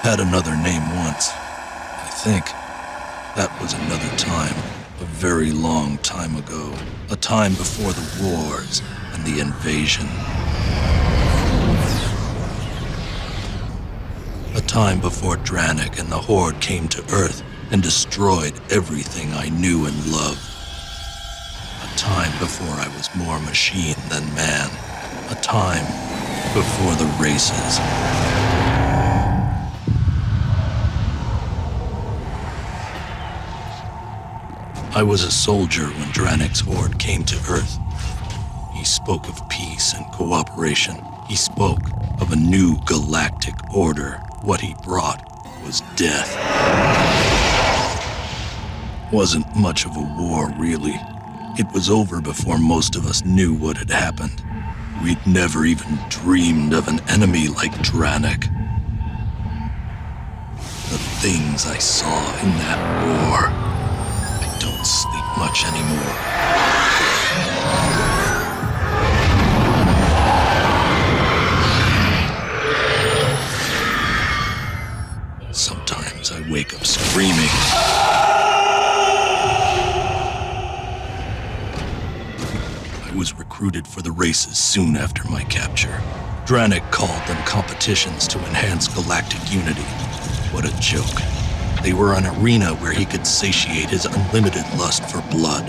had another name once. I think that was another time, a very long time ago. A time before the wars and the invasion. A time before Dranik and the Horde came to Earth and destroyed everything I knew and loved. A time before I was more machine than man. A time before the races. I was a soldier when Dranik's Horde came to Earth. He spoke of peace and cooperation. He spoke of a new galactic order. What he brought was death. Wasn't much of a war, really. It was over before most of us knew what had happened. We'd never even dreamed of an enemy like Dranik. The things I saw in that war. I don't sleep much anymore. Sometimes I wake up screaming. I was recruited for the races soon after my capture. Dranik called them competitions to enhance galactic unity. What a joke. They were an arena where he could satiate his unlimited lust for blood.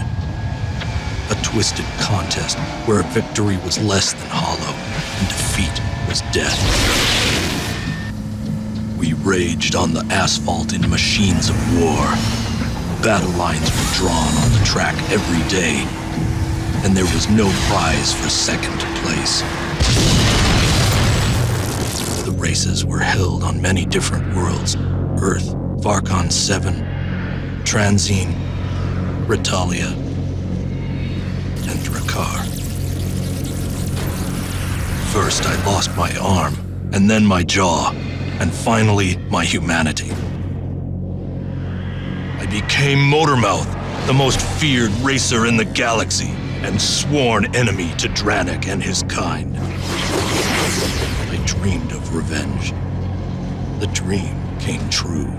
A twisted contest where victory was less than hollow and defeat was death. We raged on the asphalt in machines of war. Battle lines were drawn on the track every day, and there was no prize for second place. The races were held on many different worlds: Earth, Varkon 7, Transine, Ritalia, and Drakkar. First I lost my arm, and then my jaw, and finally my humanity. I became Motormouth, the most feared racer in the galaxy, and sworn enemy to Dranik and his kind. I dreamed of revenge. The dream came true.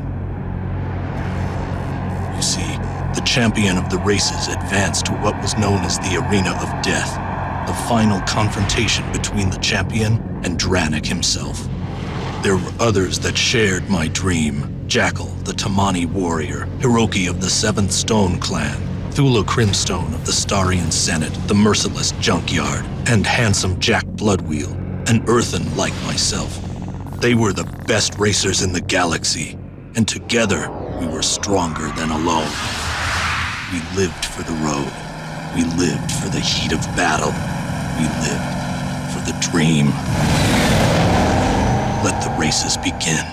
You see, the champion of the races advanced to what was known as the Arena of Death, the final confrontation between the champion and Dranik himself. There were others that shared my dream. Jackal, the Tamani warrior, Hiroki of the 7th Stone clan, Thula Crimstone of the Starian Senate, the merciless Junkyard, and handsome Jack Bloodwheel, an Earthen like myself. They were the best racers in the galaxy, and together we were stronger than alone. We lived for the road. We lived for the heat of battle. We lived for the dream. Let the races begin.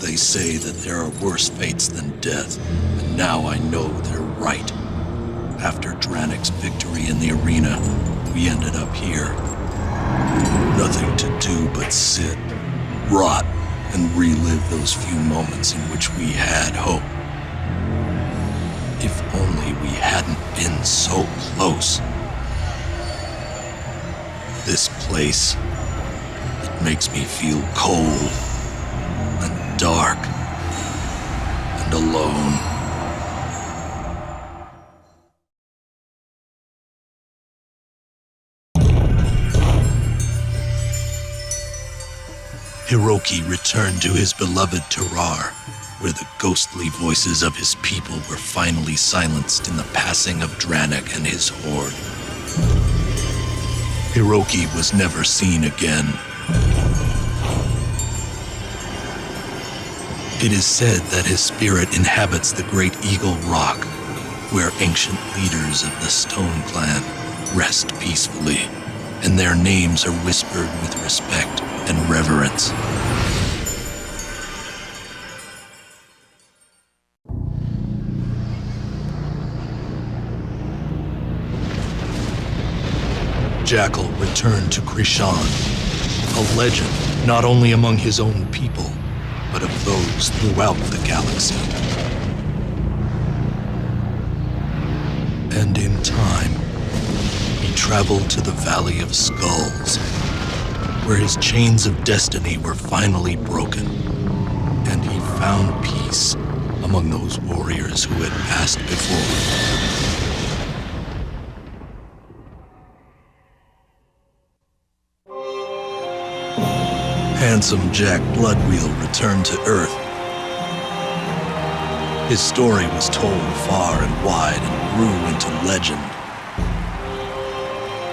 They say that there are worse fates than death, and now I know they're right. After Dranik's victory in the arena, we ended up here. Nothing to do but sit, rot, and relive those few moments in which we had hope. If only we hadn't been so close. This place, it makes me feel cold and dark and alone. Hiroki returned to his beloved Terrar, where the ghostly voices of his people were finally silenced in the passing of Dranik and his horde. Hiroki was never seen again. It is said that his spirit inhabits the Great Eagle Rock, where ancient leaders of the Stone Clan rest peacefully, and their names are whispered with respect and reverence. Jackal returned to Krishan, a legend not only among his own people, but of those throughout the galaxy. And in time, he traveled to the Valley of Skulls, where his chains of destiny were finally broken, and he found peace among those warriors who had passed before. Handsome Jack Bloodwheel returned to Earth. His story was told far and wide and grew into legend.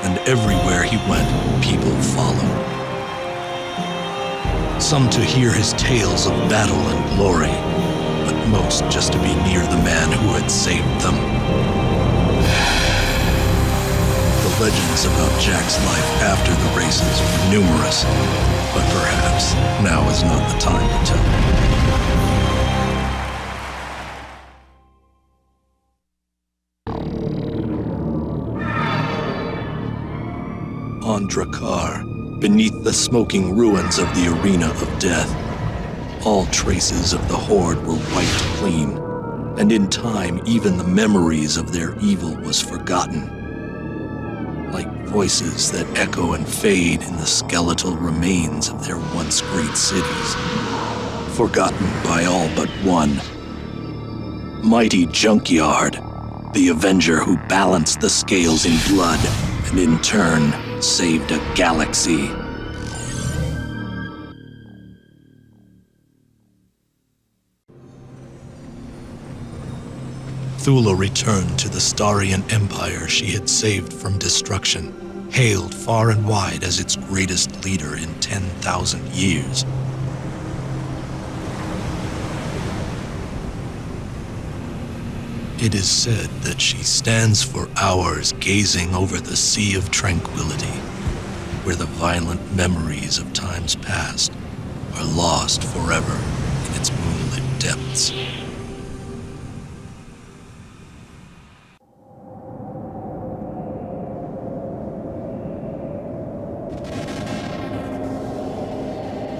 And everywhere he went, people followed. Some to hear his tales of battle and glory, but most just to be near the man who had saved them. The legends about Jack's life after the races were numerous, but perhaps now is not the time to tell. On Drakkar, beneath the smoking ruins of the Arena of Death, all traces of the Horde were wiped clean, and in time even the memories of their evil was forgotten. Like voices that echo and fade in the skeletal remains of their once great cities, forgotten by all but one. Mighty Junkyard, the Avenger who balanced the scales in blood, and in turn, saved a galaxy. Thula returned to the Starian Empire she had saved from destruction, hailed far and wide as its greatest leader in 10,000 years. It is said that she stands for hours gazing over the Sea of Tranquility, where the violent memories of times past are lost forever in its moonlit depths.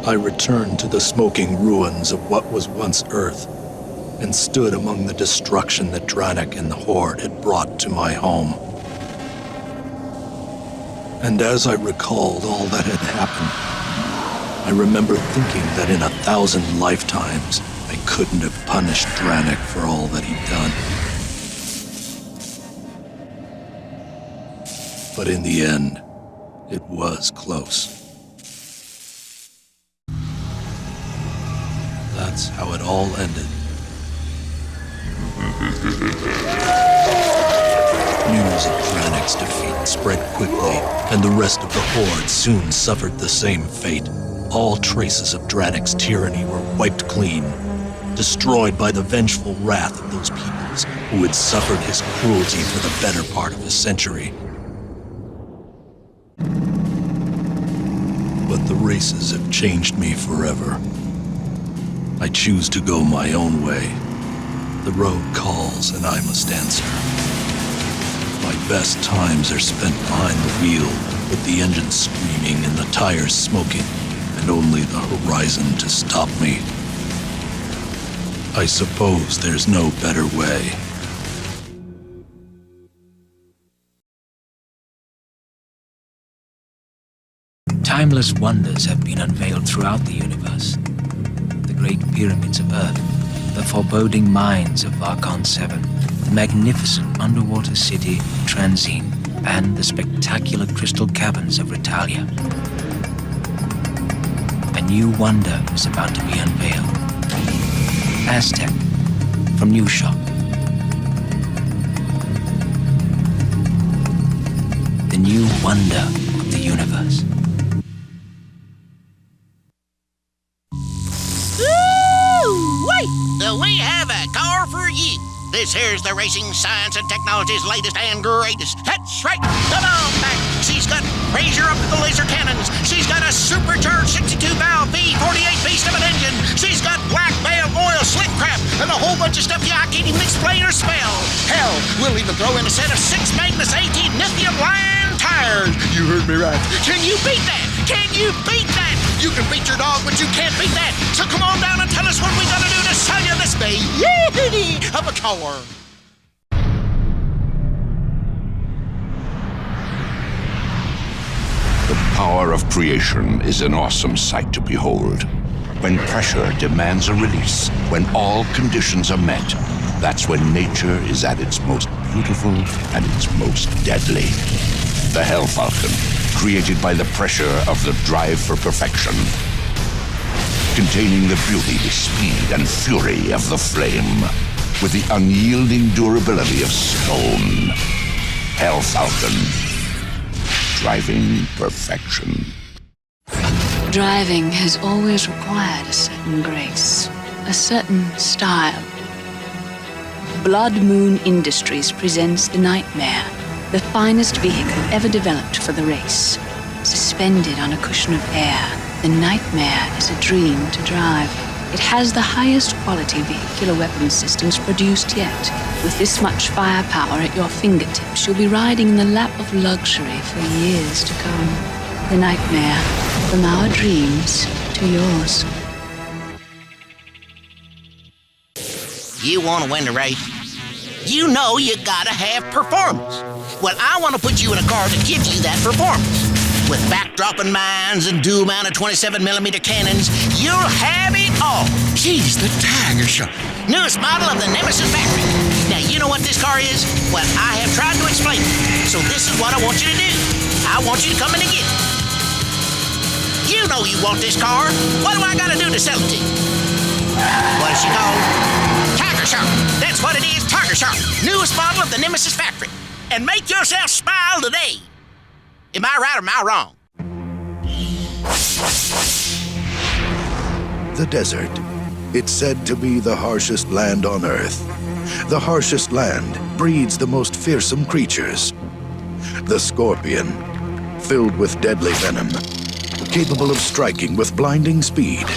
I returned to the smoking ruins of what was once Earth, and stood among the destruction that Dranik and the Horde had brought to my home. And as I recalled all that had happened, I remember thinking that in 1,000 lifetimes, I couldn't have punished Dranik for all that he'd done. But in the end, it was close. That's how it all ended. News of Dranik's defeat spread quickly, and the rest of the Horde soon suffered the same fate. All traces of Dranik's tyranny were wiped clean, destroyed by the vengeful wrath of those peoples who had suffered his cruelty for the better part of a century. But the races have changed me forever. I choose to go my own way. The road calls and I must answer. My best times are spent behind the wheel, with the engine screaming and the tires smoking, and only the horizon to stop me. I suppose there's no better way. Timeless wonders have been unveiled throughout the universe. The great pyramids of Earth, the foreboding mines of Archon 7, the magnificent underwater city Transine, and the spectacular crystal caverns of Retalia. A new wonder is about to be unveiled. Aztec from New Shop. The new wonder of the universe. We have a car for you. This here's the racing science and technology's latest and greatest. That's right. Come on back. She's got Razor up to the laser cannons. She's got a supercharged 62-valve V48 beast of an engine. She's got black bale oil slick crap and a whole bunch of stuff I can't even explain or spell. Hell, we'll even throw in a set of 6 Magnus 18 lithium-ion tires. You heard me right. Can you beat that? Can you beat that? You can beat your dog, but you can't beat that. So come on down and tell us what we gotta do to sell you this beauty of a car. The power of creation is an awesome sight to behold. When pressure demands a release, when all conditions are met, that's when nature is at its most beautiful and its most deadly. The Hell Falcon, created by the pressure of the drive for perfection. Containing the beauty, the speed, and fury of the flame, with the unyielding durability of stone. Hell Falcon. Driving perfection. Driving has always required a certain grace, a certain style. Blood Moon Industries presents the Nightmare, the finest vehicle ever developed for the race. Suspended on a cushion of air, the Nightmare is a dream to drive. It has the highest quality vehicular weapons systems produced yet. With this much firepower at your fingertips, you'll be riding in the lap of luxury for years to come. The Nightmare, from our dreams to yours. You want to win the race? You know you gotta have performance. Well, I want to put you in a car that gives you that performance. With backdropping mines and dual-mounted 27mm cannons, you'll have it all. Geez, the Tiger Shark. Newest model of the Nemesis factory. Now, you know what this car is? Well, I have tried to explain it. So this is what I want you to do. I want you to come in and get it. You know you want this car. What do I gotta do to sell it to you? What is she called? Tiger Shark. That's what it is, Tiger Shark. Newest model of the Nemesis factory. And make yourself smile today. Am I right or am I wrong? The desert. It's said to be the harshest land on Earth. The harshest land breeds the most fearsome creatures. The scorpion, filled with deadly venom, capable of striking with blinding speed.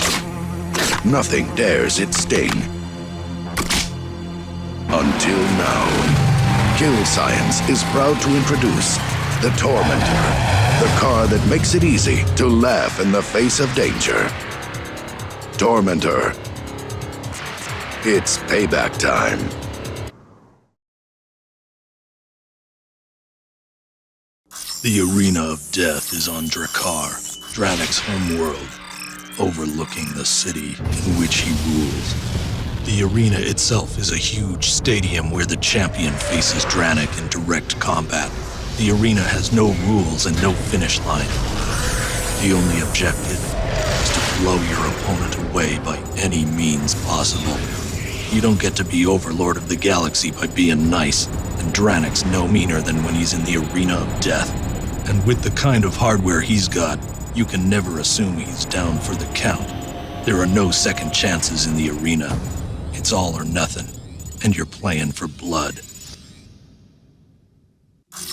Nothing dares its sting. Until now, Kill Science is proud to introduce the Tormentor, the car that makes it easy to laugh in the face of danger. Tormentor. It's payback time. The Arena of Death is on Drakkar, Drannok's homeworld, overlooking the city in which he rules. The arena itself is a huge stadium where the champion faces Drannok in direct combat. The arena has no rules and no finish line. The only objective is to blow your opponent away by any means possible. You don't get to be Overlord of the Galaxy by being nice, and Drannok's no meaner than when he's in the Arena of Death. And with the kind of hardware he's got, you can never assume he's down for the count. There are no second chances in the arena. It's all or nothing, and you're playing for blood.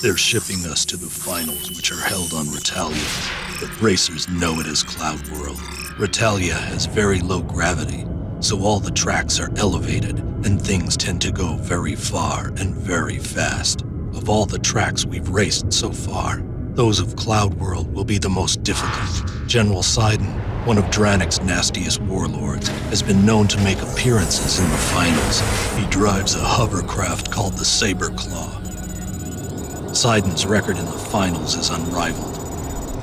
They're shipping us to the finals, which are held on Retalia, but racers know it as Cloud World. Retalia has very low gravity, so all the tracks are elevated, and things tend to go very far and very fast. Of all the tracks we've raced so far, those of Cloud World will be the most difficult. General Sidon, one of Drannok's nastiest warlords, has been known to make appearances in the finals. He drives a hovercraft called the Saber Claw. Sidon's record in the finals is unrivaled.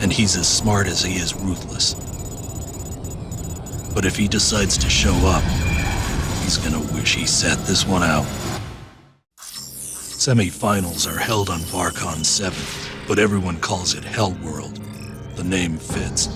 and he's as smart as he is ruthless. But if he decides to show up, he's gonna wish he sat this one out. Semi-finals are held on Varcon 7, but everyone calls it Hell World. The name fits.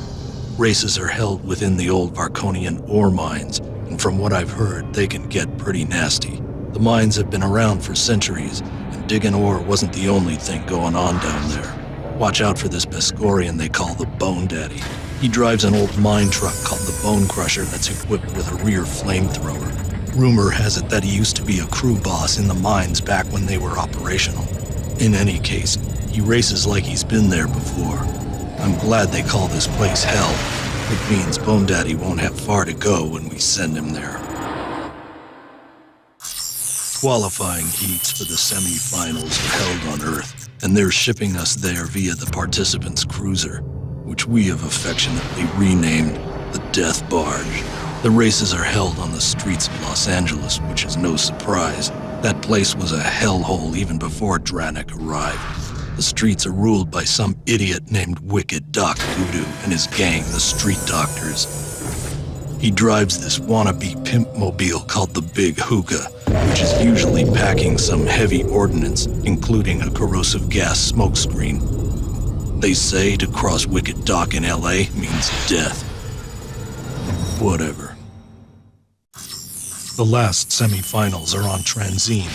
Races are held within the old Varconian ore mines, and from what I've heard, they can get pretty nasty. The mines have been around for centuries, and digging ore wasn't the only thing going on down there. Watch out for this Beskorian they call the Bone Daddy. He drives an old mine truck called the Bone Crusher that's equipped with a rear flamethrower. Rumor has it that he used to be a crew boss in the mines back when they were operational. In any case, he races like he's been there before. I'm glad they call this place hell. It means Bone Daddy won't have far to go when we send him there. Qualifying heats for the semi-finals are held on Earth, and they're shipping us there via the participants' cruiser, which we have affectionately renamed the Death Barge. The races are held on the streets of Los Angeles, which is no surprise. That place was a hellhole even before Dranik arrived. The streets are ruled by some idiot named Wicked Doc Voodoo and his gang, the Street Doctors. He drives this wannabe pimp mobile called the Big Hookah, which is usually packing some heavy ordnance, including a corrosive gas smokescreen. They say to cross Wicked Doc in LA means death. Whatever. The last semi-finals are on Transine,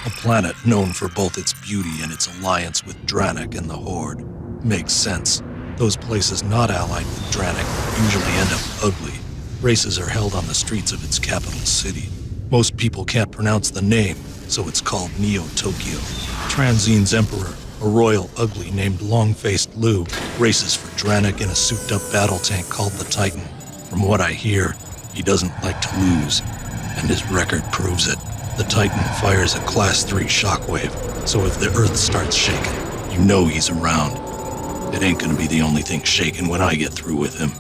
a planet known for both its beauty and its alliance with Dranik and the Horde. Makes sense. Those places not allied with Dranik usually end up ugly. Races are held on the streets of its capital city. Most people can't pronounce the name, so it's called Neo-Tokyo. Transine's emperor, a royal ugly named Long-Faced Lou, races for Dranik in a souped-up battle tank called the Titan. From what I hear, he doesn't like to lose, and his record proves it. The Titan fires a Class 3 shockwave, so if the Earth starts shaking, you know he's around. It ain't gonna be the only thing shaking when I get through with him.